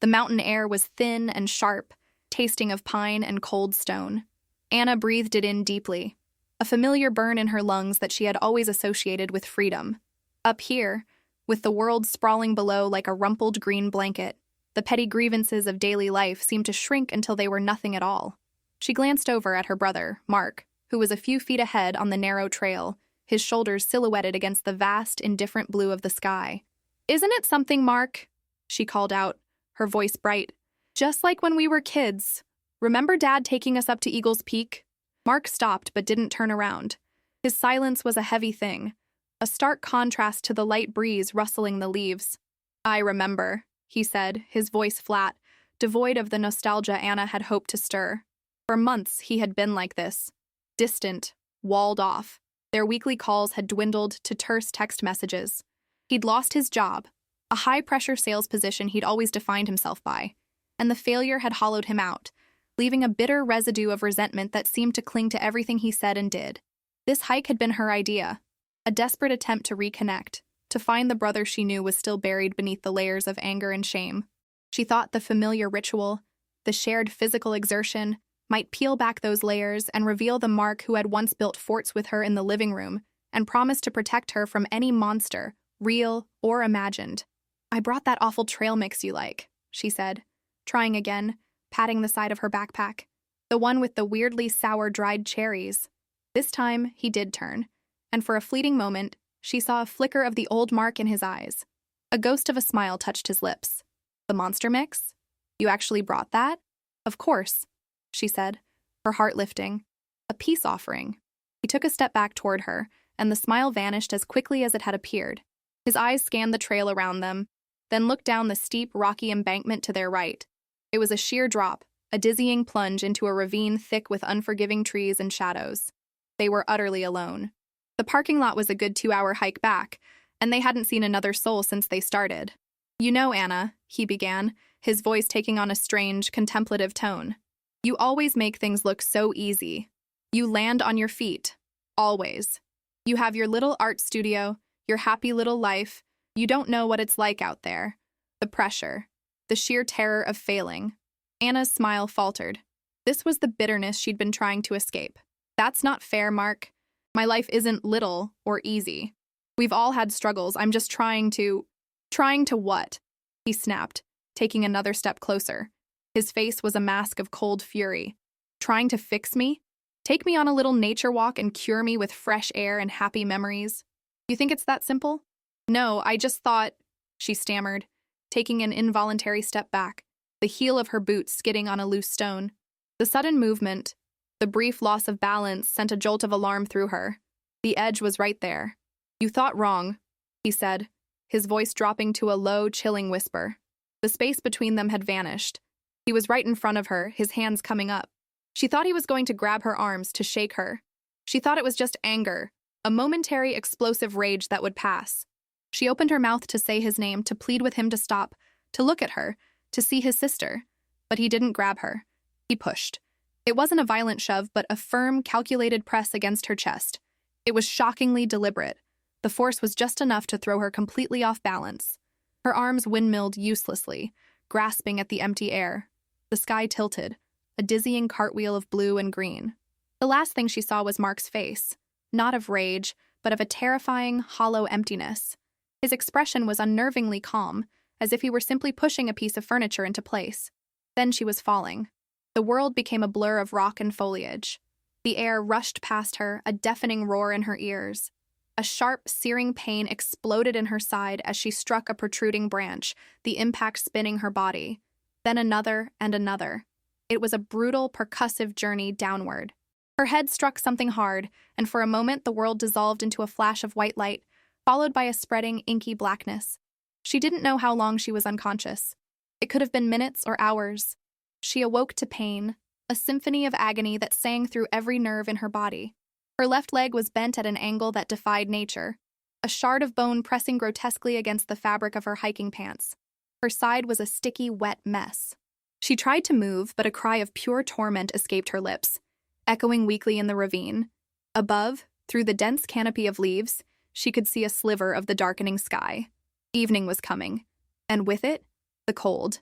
The mountain air was thin and sharp, tasting of pine and cold stone. Anna breathed it in deeply, a familiar burn in her lungs that she had always associated with freedom. Up here, with the world sprawling below like a rumpled green blanket, the petty grievances of daily life seemed to shrink until they were nothing at all. She glanced over at her brother, Mark, who was a few feet ahead on the narrow trail, his shoulders silhouetted against the vast, indifferent blue of the sky. "Isn't it something, Mark?" she called out, her voice bright. "Just like when we were kids. Remember Dad taking us up to Eagle's Peak?" Mark stopped but didn't turn around. His silence was a heavy thing, a stark contrast to the light breeze rustling the leaves. "I remember," he said, his voice flat, devoid of the nostalgia Anna had hoped to stir. For months he had been like this, distant, walled off. Their weekly calls had dwindled to terse text messages. He'd lost his job, a high-pressure sales position he'd always defined himself by, and the failure had hollowed him out, leaving a bitter residue of resentment that seemed to cling to everything he said and did. This hike had been her idea, a desperate attempt to reconnect, to find the brother she knew was still buried beneath the layers of anger and shame. She thought the familiar ritual, the shared physical exertion, might peel back those layers and reveal the Mark who had once built forts with her in the living room and promised to protect her from any monster, real or imagined. "I brought that awful trail mix you like," she said, trying again, patting the side of her backpack. "The one with the weirdly sour dried cherries." This time, he did turn, and for a fleeting moment, she saw a flicker of the old Mark in his eyes. A ghost of a smile touched his lips. "The monster mix? You actually brought that?" "Of course," she said, her heart lifting. "A peace offering." He took a step back toward her, and the smile vanished as quickly as it had appeared. His eyes scanned the trail around them, then looked down the steep, rocky embankment to their right. It was a sheer drop, a dizzying plunge into a ravine thick with unforgiving trees and shadows. They were utterly alone. The parking lot was a good 2-hour hike back, and they hadn't seen another soul since they started. "You know, Anna," he began, his voice taking on a strange, contemplative tone. "You always make things look so easy. You land on your feet. Always. You have your little art studio, your happy little life. You don't know what it's like out there. The pressure. The sheer terror of failing." Anna's smile faltered. This was the bitterness she'd been trying to escape. "That's not fair, Mark. My life isn't little or easy. We've all had struggles. I'm just trying to... Trying to what?" he snapped, taking another step closer. His face was a mask of cold fury. "Trying to fix me? Take me on a little nature walk and cure me with fresh air and happy memories? You think it's that simple?" "No, I just thought," she stammered, taking an involuntary step back, the heel of her boot skidding on a loose stone. The sudden movement, the brief loss of balance, sent a jolt of alarm through her. The edge was right there. "You thought wrong," he said, his voice dropping to a low, chilling whisper. The space between them had vanished. He was right in front of her, his hands coming up. She thought he was going to grab her arms to shake her. She thought it was just anger, a momentary explosive rage that would pass. She opened her mouth to say his name, to plead with him to stop, to look at her, to see his sister. But he didn't grab her. He pushed. It wasn't a violent shove, but a firm, calculated press against her chest. It was shockingly deliberate. The force was just enough to throw her completely off balance. Her arms windmilled uselessly, grasping at the empty air. The sky tilted, a dizzying cartwheel of blue and green. The last thing she saw was Mark's face, not of rage, but of a terrifying, hollow emptiness. His expression was unnervingly calm, as if he were simply pushing a piece of furniture into place. Then she was falling. The world became a blur of rock and foliage. The air rushed past her, a deafening roar in her ears. A sharp, searing pain exploded in her side as she struck a protruding branch, the impact spinning her body. Then another and another. It was a brutal, percussive journey downward. Her head struck something hard, and for a moment the world dissolved into a flash of white light, followed by a spreading, inky blackness. She didn't know how long she was unconscious. It could have been minutes or hours. She awoke to pain, a symphony of agony that sang through every nerve in her body. Her left leg was bent at an angle that defied nature, a shard of bone pressing grotesquely against the fabric of her hiking pants. Her side was a sticky, wet mess. She tried to move, but a cry of pure torment escaped her lips, echoing weakly in the ravine. Above, through the dense canopy of leaves, she could see a sliver of the darkening sky. Evening was coming, and with it, the cold.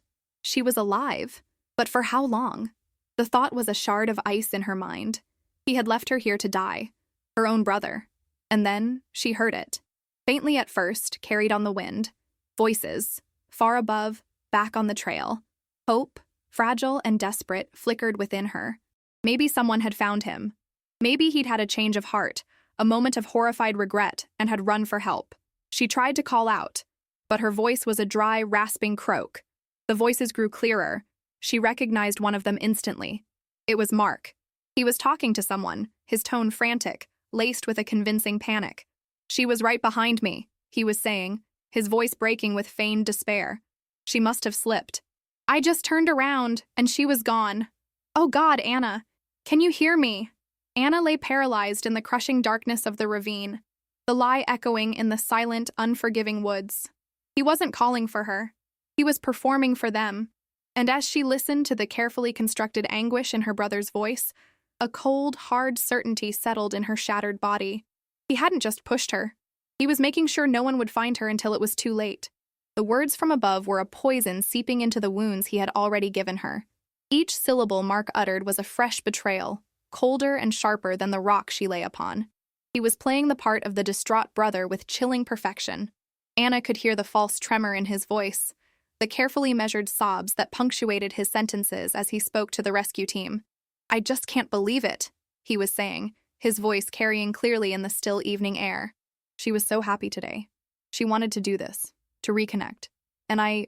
She was alive. But for how long? The thought was a shard of ice in her mind. He had left her here to die. Her own brother. And then she heard it. Faintly at first, carried on the wind. Voices. Far above, back on the trail. Hope, fragile and desperate, flickered within her. Maybe someone had found him. Maybe he'd had a change of heart, a moment of horrified regret, and had run for help. She tried to call out, but her voice was a dry, rasping croak. The voices grew clearer. She recognized one of them instantly. It was Mark. He was talking to someone, his tone frantic, laced with a convincing panic. "She was right behind me," he was saying, his voice breaking with feigned despair. "She must have slipped. I just turned around, and she was gone. Oh God, Anna, can you hear me?" Anna lay paralyzed in the crushing darkness of the ravine, the lie echoing in the silent, unforgiving woods. He wasn't calling for her. He was performing for them. And as she listened to the carefully constructed anguish in her brother's voice, a cold, hard certainty settled in her shattered body. He hadn't just pushed her. He was making sure no one would find her until it was too late. The words from above were a poison seeping into the wounds he had already given her. Each syllable Mark uttered was a fresh betrayal, colder and sharper than the rock she lay upon. He was playing the part of the distraught brother with chilling perfection. Anna could hear the false tremor in his voice, the carefully measured sobs that punctuated his sentences as he spoke to the rescue team. "I just can't believe it," he was saying, his voice carrying clearly in the still evening air. She was so happy today. She wanted to do this, to reconnect. And I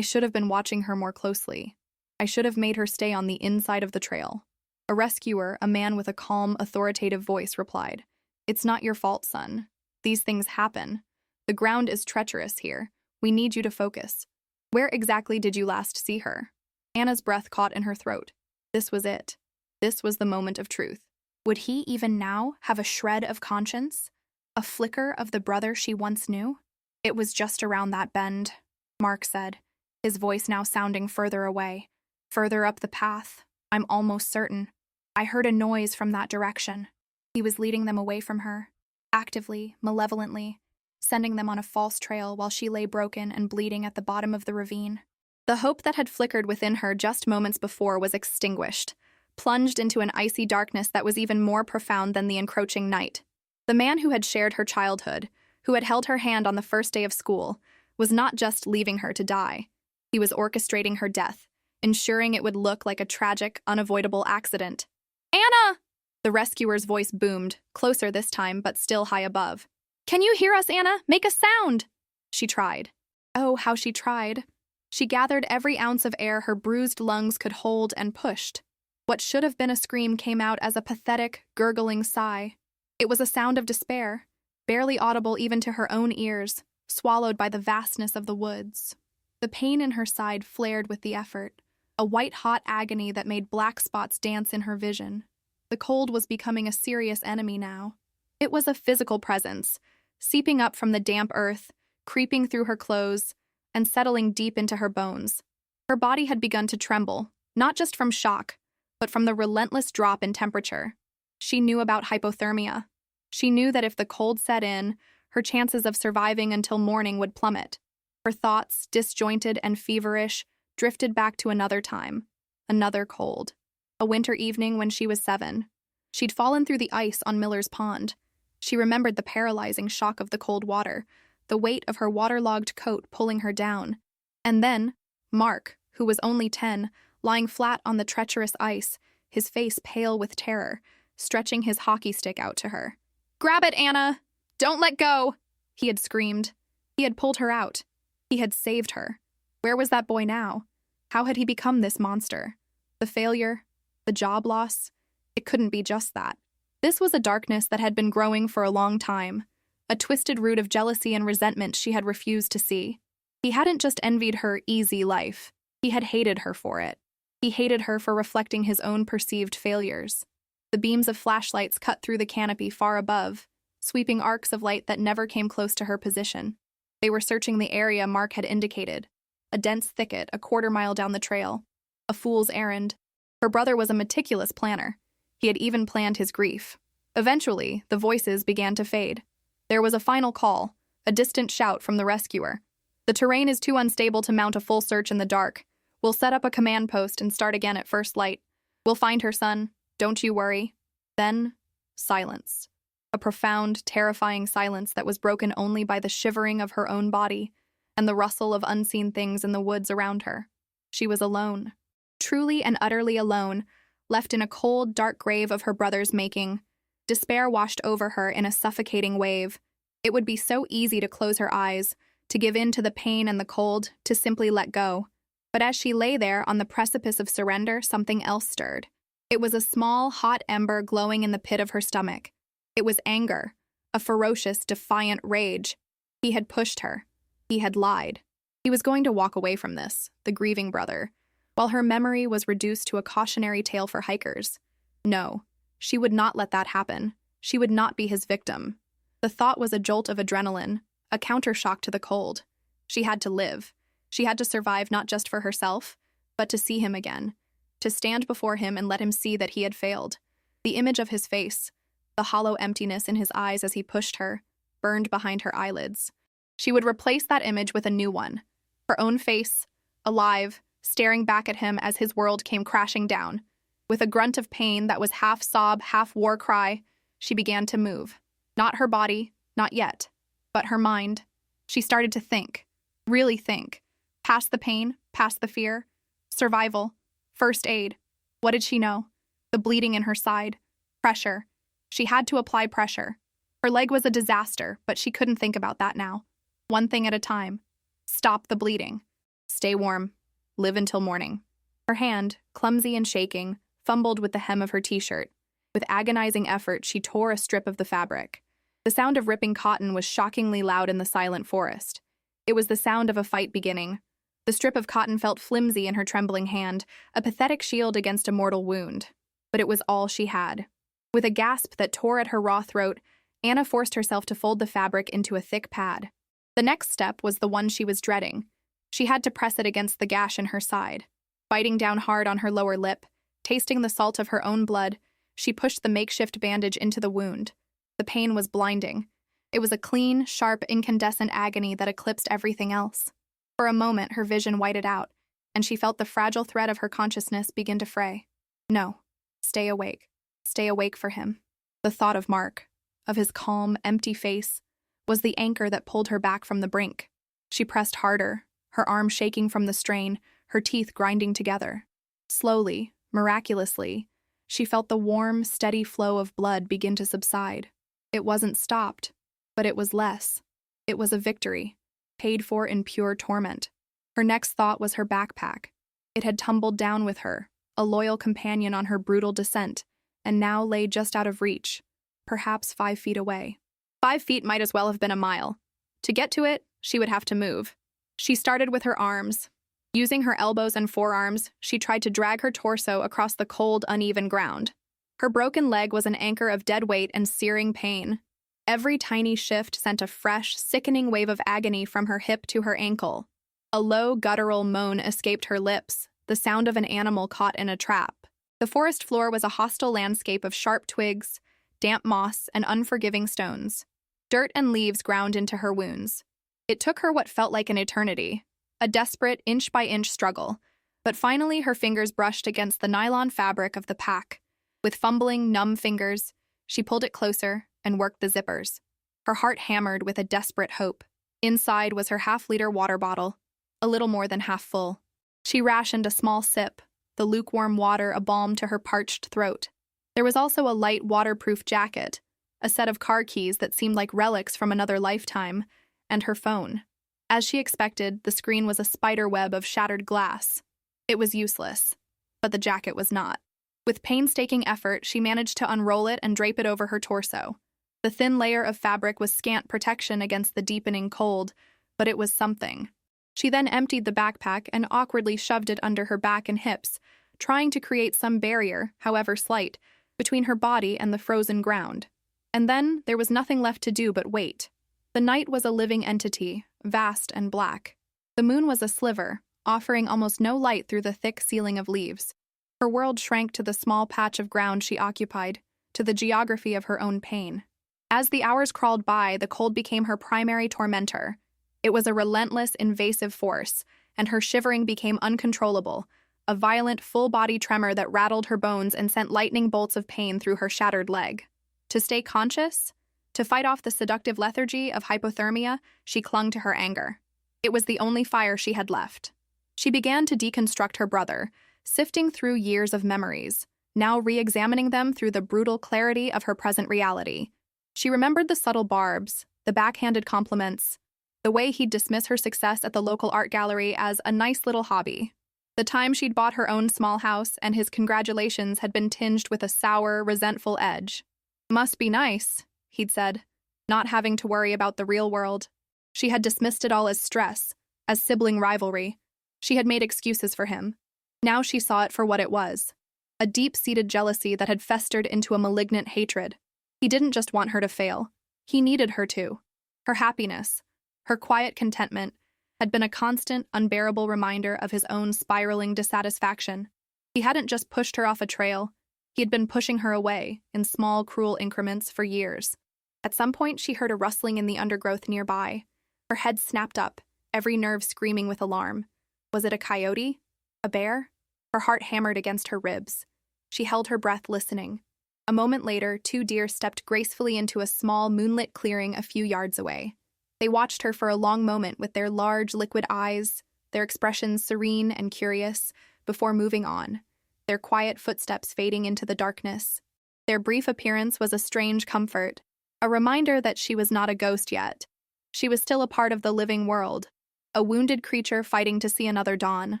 should have been watching her more closely. I should have made her stay on the inside of the trail. A rescuer, a man with a calm, authoritative voice, replied, "It's not your fault, son. These things happen. The ground is treacherous here. We need you to focus. Where exactly did you last see her?" Anna's breath caught in her throat. This was it. This was the moment of truth. Would he even now have a shred of conscience? A flicker of the brother she once knew? "It was just around that bend," Mark said, his voice now sounding further away, further up the path. "I'm almost certain. I heard a noise from that direction." He was leading them away from her, actively, malevolently, sending them on a false trail while she lay broken and bleeding at the bottom of the ravine. The hope that had flickered within her just moments before was extinguished, plunged into an icy darkness that was even more profound than the encroaching night. The man who had shared her childhood, who had held her hand on the first day of school, was not just leaving her to die. He was orchestrating her death, ensuring it would look like a tragic, unavoidable accident. "Anna!" The rescuer's voice boomed, closer this time, but still high above. "Can you hear us, Anna? Make a sound!" She tried. Oh, how she tried. She gathered every ounce of air her bruised lungs could hold and pushed. What should have been a scream came out as a pathetic, gurgling sigh. It was a sound of despair, barely audible even to her own ears, swallowed by the vastness of the woods. The pain in her side flared with the effort, a white-hot agony that made black spots dance in her vision. The cold was becoming a serious enemy now. It was a physical presence, seeping up from the damp earth, creeping through her clothes, and settling deep into her bones. Her body had begun to tremble, not just from shock, but from the relentless drop in temperature. She knew about hypothermia. She knew that if the cold set in, her chances of surviving until morning would plummet. Her thoughts, disjointed and feverish, drifted back to another time, another cold. A winter evening when she was 7. She'd fallen through the ice on Miller's Pond. She remembered the paralyzing shock of the cold water, the weight of her waterlogged coat pulling her down. And then, Mark, who was only 10, lying flat on the treacherous ice, his face pale with terror, stretching his hockey stick out to her. "Grab it, Anna! Don't let go!" he had screamed. He had pulled her out. He had saved her. Where was that boy now? How had he become this monster? The failure? The job loss? It couldn't be just that. This was a darkness that had been growing for a long time, a twisted root of jealousy and resentment she had refused to see. He hadn't just envied her easy life. He had hated her for it. He hated her for reflecting his own perceived failures. The beams of flashlights cut through the canopy far above, sweeping arcs of light that never came close to her position. They were searching the area Mark had indicated, a dense thicket a quarter-mile down the trail. A fool's errand. Her brother was a meticulous planner. He had even planned his grief. Eventually, the voices began to fade. There was a final call, a distant shout from the rescuer. "The terrain is too unstable to mount a full search in the dark. We'll set up a command post and start again at first light. We'll find her, son. Don't you worry." Then, silence. A profound, terrifying silence that was broken only by the shivering of her own body and the rustle of unseen things in the woods around her. She was alone. Truly and utterly alone, left in a cold, dark grave of her brother's making. Despair washed over her in a suffocating wave. It would be so easy to close her eyes, to give in to the pain and the cold, to simply let go. But as she lay there on the precipice of surrender, something else stirred. It was a small, hot ember glowing in the pit of her stomach. It was anger, a ferocious, defiant rage. He had pushed her. He had lied. He was going to walk away from this, the grieving brother, while her memory was reduced to a cautionary tale for hikers. No, she would not let that happen. She would not be his victim. The thought was a jolt of adrenaline, a countershock to the cold. She had to live. She had to survive not just for herself, but to see him again, to stand before him and let him see that he had failed. The image of his face, the hollow emptiness in his eyes as he pushed her, burned behind her eyelids. She would replace that image with a new one, her own face, alive, staring back at him as his world came crashing down. With a grunt of pain that was half sob, half war cry, she began to move. Not her body, not yet, but her mind. She started to think, really think, past the pain, past the fear, survival, first aid. What did she know? The bleeding in her side, pressure. She had to apply pressure. Her leg was a disaster, but she couldn't think about that now. One thing at a time. Stop the bleeding. Stay warm. Live until morning. Her hand, clumsy and shaking, fumbled with the hem of her t-shirt. With agonizing effort, she tore a strip of the fabric. The sound of ripping cotton was shockingly loud in the silent forest. It was the sound of a fight beginning. The strip of cotton felt flimsy in her trembling hand, a pathetic shield against a mortal wound. But it was all she had. With a gasp that tore at her raw throat, Anna forced herself to fold the fabric into a thick pad. The next step was the one she was dreading. She had to press it against the gash in her side. Biting down hard on her lower lip, tasting the salt of her own blood, she pushed the makeshift bandage into the wound. The pain was blinding. It was a clean, sharp, incandescent agony that eclipsed everything else. For a moment, her vision whited out, and she felt the fragile thread of her consciousness begin to fray. No. Stay awake. Stay awake for him. The thought of Mark, of his calm, empty face, was the anchor that pulled her back from the brink. She pressed harder, her arm shaking from the strain, her teeth grinding together. Slowly, miraculously, she felt the warm, steady flow of blood begin to subside. It wasn't stopped, but it was less. It was a victory, paid for in pure torment. Her next thought was her backpack. It had tumbled down with her, a loyal companion on her brutal descent, and now lay just out of reach, perhaps 5 feet away. 5 feet might as well have been a mile. To get to it, she would have to move. She started with her arms. Using her elbows and forearms, she tried to drag her torso across the cold, uneven ground. Her broken leg was an anchor of dead weight and searing pain. Every tiny shift sent a fresh, sickening wave of agony from her hip to her ankle. A low, guttural moan escaped her lips, the sound of an animal caught in a trap. The forest floor was a hostile landscape of sharp twigs, damp moss, and unforgiving stones. Dirt and leaves ground into her wounds. It took her what felt like an eternity, a desperate, inch-by-inch struggle, but finally her fingers brushed against the nylon fabric of the pack. With fumbling, numb fingers, she pulled it closer and worked the zippers. Her heart hammered with a desperate hope. Inside was her half-liter water bottle, a little more than half full. She rationed a small sip, the lukewarm water a balm to her parched throat. There was also a light, waterproof jacket, a set of car keys that seemed like relics from another lifetime, and her phone. As she expected, the screen was a spider web of shattered glass. It was useless, but the jacket was not. With painstaking effort, she managed to unroll it and drape it over her torso. The thin layer of fabric was scant protection against the deepening cold, but it was something. She then emptied the backpack and awkwardly shoved it under her back and hips, trying to create some barrier, however slight, between her body and the frozen ground. And then there was nothing left to do but wait. The night was a living entity, vast and black. The moon was a sliver, offering almost no light through the thick ceiling of leaves. Her world shrank to the small patch of ground she occupied, to the geography of her own pain. As the hours crawled by, the cold became her primary tormentor. It was a relentless, invasive force, and her shivering became uncontrollable, a violent, full-body tremor that rattled her bones and sent lightning bolts of pain through her shattered leg. To stay conscious, to fight off the seductive lethargy of hypothermia, she clung to her anger. It was the only fire she had left. She began to deconstruct her brother, sifting through years of memories, now re-examining them through the brutal clarity of her present reality. She remembered the subtle barbs, the backhanded compliments, the way he'd dismiss her success at the local art gallery as a nice little hobby. The time she'd bought her own small house and his congratulations had been tinged with a sour, resentful edge. "Must be nice," he'd said, not having to worry about the real world. She had dismissed it all as stress, as sibling rivalry. She had made excuses for him. Now she saw it for what it was, a deep-seated jealousy that had festered into a malignant hatred. He didn't just want her to fail. He needed her to. Her happiness, her quiet contentment, had been a constant, unbearable reminder of his own spiraling dissatisfaction. He hadn't just pushed her off a trail. He had been pushing her away, in small, cruel increments, for years. At some point, she heard a rustling in the undergrowth nearby. Her head snapped up, every nerve screaming with alarm. Was it a coyote? A bear? Her heart hammered against her ribs. She held her breath, listening. A moment later, 2 deer stepped gracefully into a small, moonlit clearing a few yards away. They watched her for a long moment with their large, liquid eyes, their expressions serene and curious, before moving on, their quiet footsteps fading into the darkness. Their brief appearance was a strange comfort, a reminder that she was not a ghost yet. She was still a part of the living world, a wounded creature fighting to see another dawn.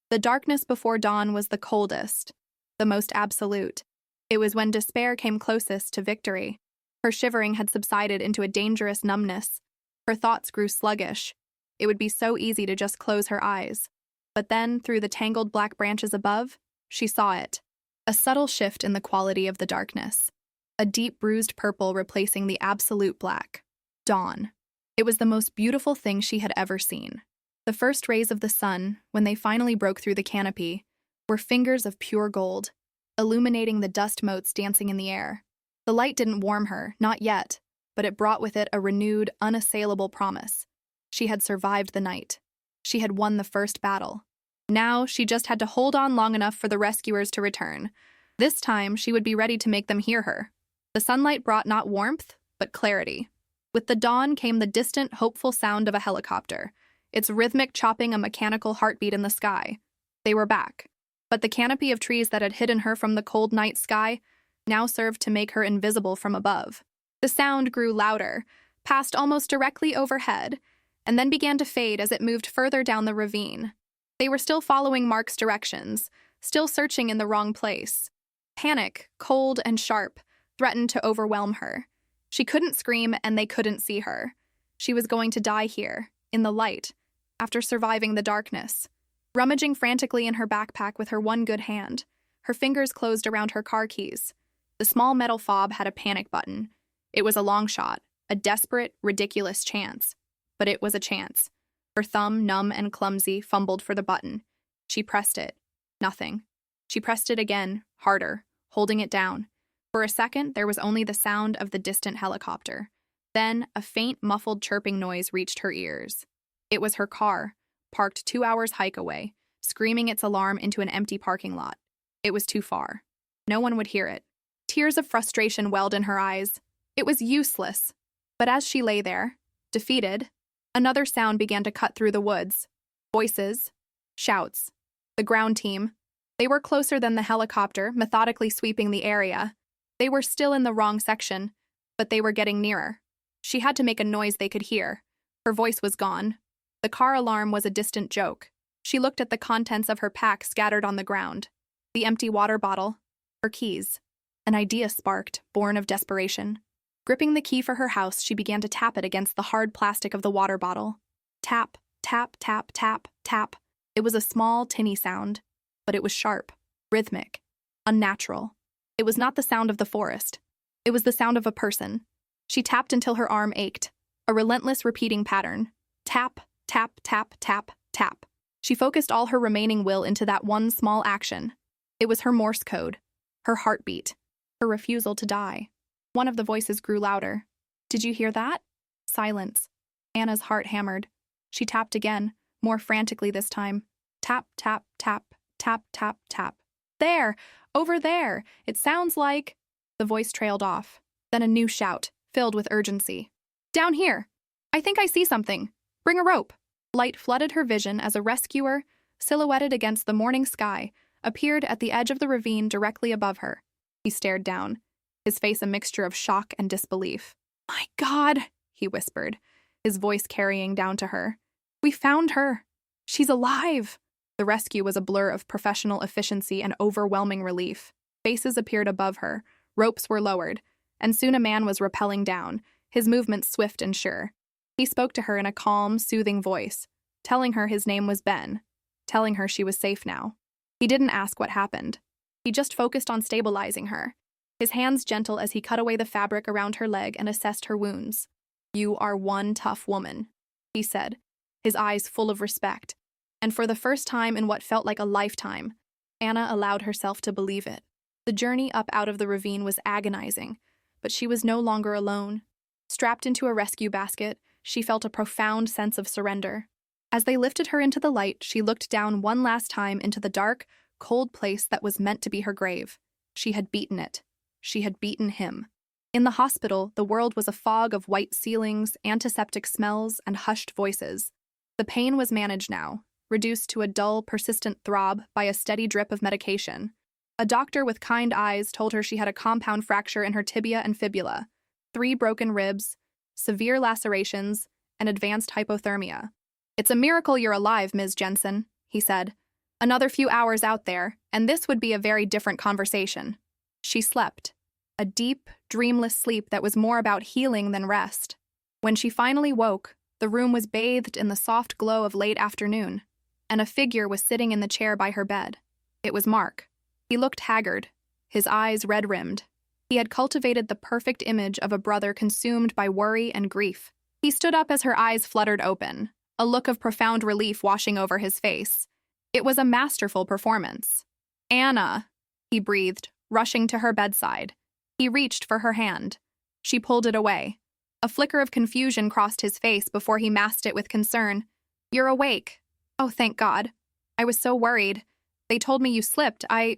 The darkness before dawn was the coldest, the most absolute. It was when despair came closest to victory. Her shivering had subsided into a dangerous numbness. Her thoughts grew sluggish. It would be so easy to just close her eyes. But then, through the tangled black branches above, she saw it. A subtle shift in the quality of the darkness. A deep bruised purple replacing the absolute black. Dawn. It was the most beautiful thing she had ever seen. The first rays of the sun, when they finally broke through the canopy, were fingers of pure gold, illuminating the dust motes dancing in the air. The light didn't warm her, not yet, but it brought with it a renewed, unassailable promise. She had survived the night. She had won the first battle. Now, she just had to hold on long enough for the rescuers to return. This time, she would be ready to make them hear her. The sunlight brought not warmth, but clarity. With the dawn came the distant, hopeful sound of a helicopter, its rhythmic chopping a mechanical heartbeat in the sky. They were back. But the canopy of trees that had hidden her from the cold night sky now served to make her invisible from above. The sound grew louder, passed almost directly overhead, and then began to fade as it moved further down the ravine. They were still following Mark's directions, still searching in the wrong place. Panic, cold and sharp, threatened to overwhelm her. She couldn't scream, and they couldn't see her. She was going to die here, in the light, after surviving the darkness. Rummaging frantically in her backpack with her one good hand, her fingers closed around her car keys. The small metal fob had a panic button. It was a long shot, a desperate, ridiculous chance. But it was a chance. Her thumb, numb and clumsy, fumbled for the button. She pressed it. Nothing. She pressed it again, harder, holding it down. For a second, there was only the sound of the distant helicopter. Then, a faint, muffled chirping noise reached her ears. It was her car, parked 2 hours' hike away, screaming its alarm into an empty parking lot. It was too far. No one would hear it. Tears of frustration welled in her eyes. It was useless. But as she lay there, defeated, another sound began to cut through the woods. Voices. Shouts. The ground team. They were closer than the helicopter, methodically sweeping the area. They were still in the wrong section, but they were getting nearer. She had to make a noise they could hear. Her voice was gone. The car alarm was a distant joke. She looked at the contents of her pack scattered on the ground. The empty water bottle. Her keys. An idea sparked, born of desperation. Gripping the key for her house, she began to tap it against the hard plastic of the water bottle. Tap, tap, tap, tap, tap. It was a small, tinny sound, but it was sharp, rhythmic, unnatural. It was not the sound of the forest. It was the sound of a person. She tapped until her arm ached, a relentless repeating pattern. Tap, tap, tap, tap, tap. She focused all her remaining will into that one small action. It was her Morse code, her heartbeat, her refusal to die. One of the voices grew louder. "Did you hear that?" Silence. Anna's heart hammered. She tapped again, more frantically this time. Tap, tap, tap, tap, tap, tap. There! Over there! It sounds like… The voice trailed off. Then a new shout, filled with urgency. Down here! I think I see something. Bring a rope. Light flooded her vision as a rescuer, silhouetted against the morning sky, appeared at the edge of the ravine directly above her. He stared down, his face a mixture of shock and disbelief. My God, he whispered, his voice carrying down to her. We found her. She's alive. The rescue was a blur of professional efficiency and overwhelming relief. Faces appeared above her, ropes were lowered, and soon a man was rappelling down, his movements swift and sure. He spoke to her in a calm, soothing voice, telling her his name was Ben, telling her she was safe now. He didn't ask what happened. He just focused on stabilizing her, his hands gentle as he cut away the fabric around her leg and assessed her wounds. You are one tough woman, he said, his eyes full of respect. And for the first time in what felt like a lifetime, Anna allowed herself to believe it. The journey up out of the ravine was agonizing, but she was no longer alone. Strapped into a rescue basket, she felt a profound sense of surrender. As they lifted her into the light, she looked down one last time into the dark, cold place that was meant to be her grave. She had beaten it. She had beaten him. In the hospital, the world was a fog of white ceilings, antiseptic smells, and hushed voices. The pain was managed now, reduced to a dull, persistent throb by a steady drip of medication. A doctor with kind eyes told her she had a compound fracture in her tibia and fibula, 3 broken ribs, severe lacerations, and advanced hypothermia. It's a miracle you're alive, Ms. Jensen, he said. Another few hours out there, and this would be a very different conversation. She slept, a deep, dreamless sleep that was more about healing than rest. When she finally woke, the room was bathed in the soft glow of late afternoon, and a figure was sitting in the chair by her bed. It was Mark. He looked haggard, his eyes red-rimmed. He had cultivated the perfect image of a brother consumed by worry and grief. He stood up as her eyes fluttered open, a look of profound relief washing over his face. It was a masterful performance. Anna, he breathed, rushing to her bedside. He reached for her hand. She pulled it away. A flicker of confusion crossed his face before he masked it with concern. You're awake. Oh, thank God. I was so worried. They told me you slipped. I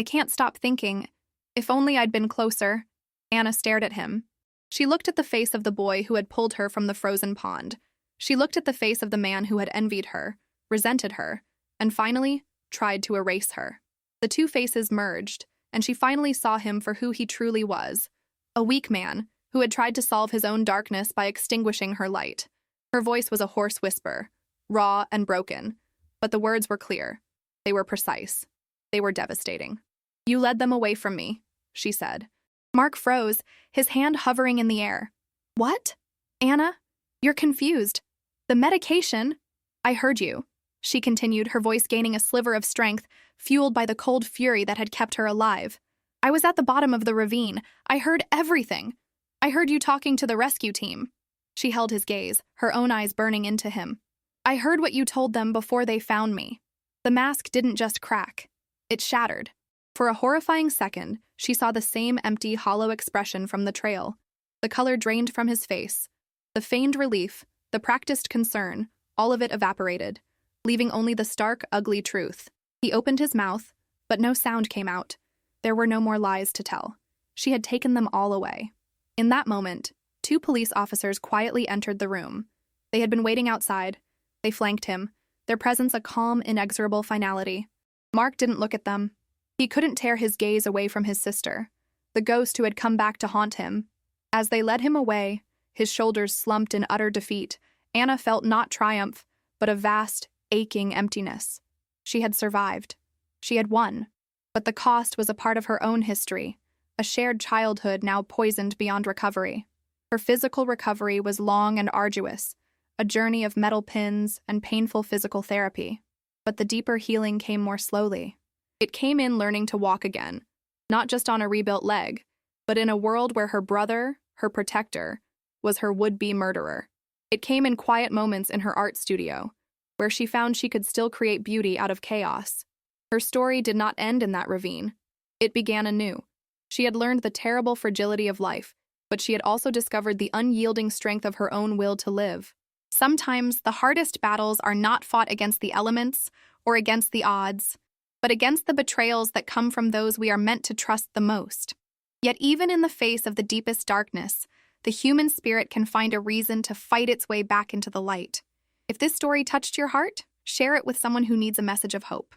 can't stop thinking. If only I'd been closer. Anna stared at him. She looked at the face of the boy who had pulled her from the frozen pond. She looked at the face of the man who had envied her, resented her, and finally tried to erase her. The two faces merged, and she finally saw him for who he truly was, a weak man who had tried to solve his own darkness by extinguishing her light. Her voice was a hoarse whisper, raw and broken, but the words were clear. They were precise. They were devastating. You led them away from me, she said. Mark froze, his hand hovering in the air. What? Anna? You're confused. The medication? I heard you, she continued, her voice gaining a sliver of strength, fueled by the cold fury that had kept her alive. I was at the bottom of the ravine. I heard everything. I heard you talking to the rescue team. She held his gaze, her own eyes burning into him. I heard what you told them before they found me. The mask didn't just crack. It shattered. For a horrifying second, she saw the same empty, hollow expression from the trail. The color drained from his face. The feigned relief, the practiced concern, all of it evaporated, leaving only the stark, ugly truth. He opened his mouth, but no sound came out. There were no more lies to tell. She had taken them all away. In that moment, 2 police officers quietly entered the room. They had been waiting outside. They flanked him, their presence a calm, inexorable finality. Mark didn't look at them. He couldn't tear his gaze away from his sister, the ghost who had come back to haunt him. As they led him away, his shoulders slumped in utter defeat, Anna felt not triumph, but a vast, aching emptiness. She had survived. She had won. But the cost was a part of her own history, a shared childhood now poisoned beyond recovery. Her physical recovery was long and arduous, a journey of metal pins and painful physical therapy. But the deeper healing came more slowly. It came in learning to walk again, not just on a rebuilt leg, but in a world where her brother, her protector, was her would-be murderer. It came in quiet moments in her art studio, where she found she could still create beauty out of chaos. Her story did not end in that ravine. It began anew. She had learned the terrible fragility of life, but she had also discovered the unyielding strength of her own will to live. Sometimes the hardest battles are not fought against the elements or against the odds, but against the betrayals that come from those we are meant to trust the most. Yet even in the face of the deepest darkness, the human spirit can find a reason to fight its way back into the light. If this story touched your heart, share it with someone who needs a message of hope.